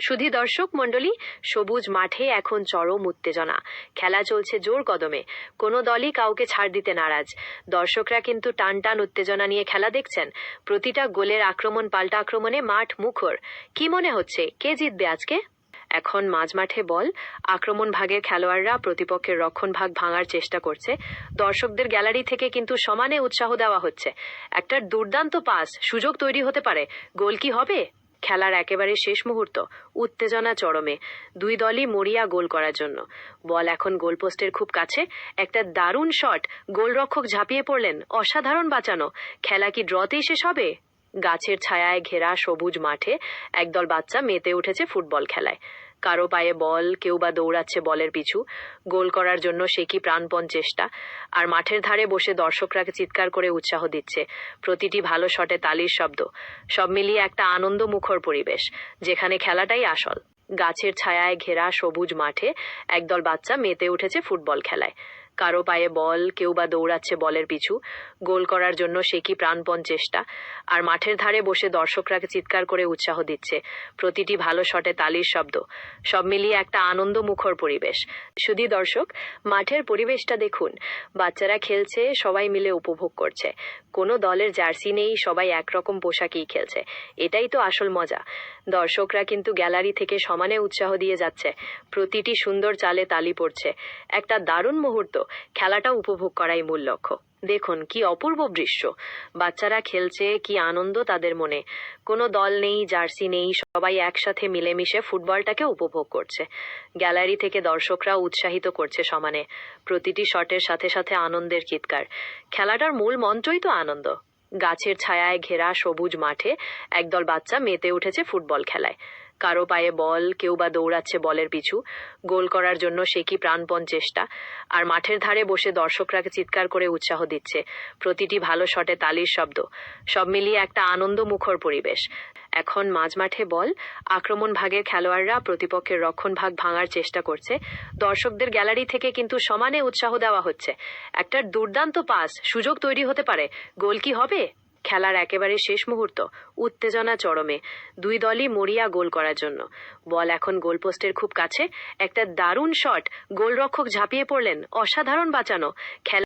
সুধী দর্শক মণ্ডলী, সবুজ মাঠে এখন চরম উত্তেজনা। খেলা চলছে জোর কদমে, কোনো দলই কাউকে ছাড় দিতে নারাজ। দর্শকরা কিন্তু টান টান উত্তেজনা নিয়ে খেলা দেখছেন। প্রতিটা গোলের আক্রমণ পাল্টা আক্রমণে মাঠ মুখর। কি মনে হচ্ছে কে জিতবে আজকে? এখন মাঝমাঠে বল, আক্রমণ ভাগের খেলোয়াড়রা প্রতিপক্ষের রক্ষণ ভাগ ভাঙার চেষ্টা করছে। দর্শকদের গ্যালারি থেকে কিন্তু সমানে উৎসাহ দেওয়া হচ্ছে। একটা দুর্দান্ত পাস, সুযোগ তৈরি হতে পারে। গোল কি হবে? খেলার একেবারে শেষ মুহূর্ত, উত্তেজনা চরমে। দুই দলই মরিয়া গোল করার জন্য। বল এখন গোলপোস্টের খুব কাছে। একটা দারুণ শট, গোলরক্ষক ঝাঁপিয়ে পড়লেন, অসাধারণ বাঁচানো। খেলা কি ড্রতেই শেষ হবে? গাছের ছায়ায় ঘেরা সবুজ মাঠে একদল বাচ্চা মেতে উঠেছে ফুটবল খেলায়। কারো পায়ে বল, কেউ বা দৌড়াচ্ছে বলের পিছু। গোল করার জন্য সে কি প্রাণপণ চেষ্টা। আর মাঠের ধারে বসে দর্শকরা চিৎকার করে উৎসাহ দিচ্ছে। প্রতিটি ভালো শটে তালির শব্দ। সব মিলিয়ে একটা আনন্দ মুখর পরিবেশ, যেখানে খেলাটাই আসল। গাছের ছায়ায় ঘেরা সবুজ মাঠে একদল বাচ্চা মেতে উঠেছে ফুটবল খেলায়। কারো পায়ে বল, কেউ বা দৌড়াচ্ছে বলের পিছু। গোল করার জন্য সে কি প্রাণপণ চেষ্টা। আর মাঠের ধারে বসে দর্শকরা চিৎকার করে উৎসাহ দিচ্ছে। প্রতিটি ভালো শটে তালির শব্দ। সব মিলিয়ে একটা আনন্দ মুখর পরিবেশ। শুধু দর্শক, মাঠের পরিবেশটা দেখুন। বাচ্চারা খেলছে, সবাই মিলে উপভোগ করছে। কোনো দলের জার্সি নেই, সবাই একরকম পোশাকেই খেলছে। এটাই তো আসল মজা। দর্শকরা কিন্তু গ্যালারি থেকে সমানে উৎসাহ দিয়ে যাচ্ছে। প্রতিটি সুন্দর চালে তালি পড়ছে। একটা দারুণ মুহূর্ত। খেলাটা উপভোগ করাই মূল লক্ষ্য। দেখুন কি অপূর্ব দৃশ্য। বাচ্চারা খেলছে, কি আনন্দ তাদের মনে। কোনো দল নেই, জার্সি নেই, সবাই একসাথে মিলেমিশে ফুটবলটাকে উপভোগ করছে। গ্যালারি থেকে দর্শকরা উৎসাহিত করছে সমানে। প্রতিটি শটের সাথে সাথে আনন্দের চিৎকার। খেলাটার মূল মন্ত্রই তো আনন্দ। গাছের ছায়ায় ঘেরা সবুজ মাঠে একদল বাচ্চা মেতে উঠেছে ফুটবল খেলায়। কারো পায়ে বল, কেউ বা দৌড়াচ্ছে বলের পিছু। গোল করার জন্য সে কি প্রাণপণ চেষ্টা। আর মাঠের ধারে বসে দর্শকরা চিৎকার করে উৎসাহ দিচ্ছে। প্রতিটি ভালো শটে তালির শব্দ। সব মিলিয়ে একটা আনন্দ মুখর পরিবেশ। এখন মাঝমাঠে বল, আক্রমণ ভাগের খেলোয়াড়রা প্রতিপক্ষের রক্ষণ ভাগ ভাঙার চেষ্টা করছে। দর্শকদের গ্যালারি থেকে কিন্তু সমানে উৎসাহ দেওয়া হচ্ছে। একটা দুর্দান্ত পাস, সুযোগ তৈরি হতে পারে। গোল কি হবে? খেলার একেবারে শেষ মুহূর্ত, উত্তেজনা চরমে। দুই দলই মরিয়া গোল করার জন্য। বল এখন গোলপোস্টের খুব কাছে। একটা দারুণ শট, গোলরক্ষক ঝাঁপিয়ে পড়লেন, অসাধারণ বাঁচানো। খেলা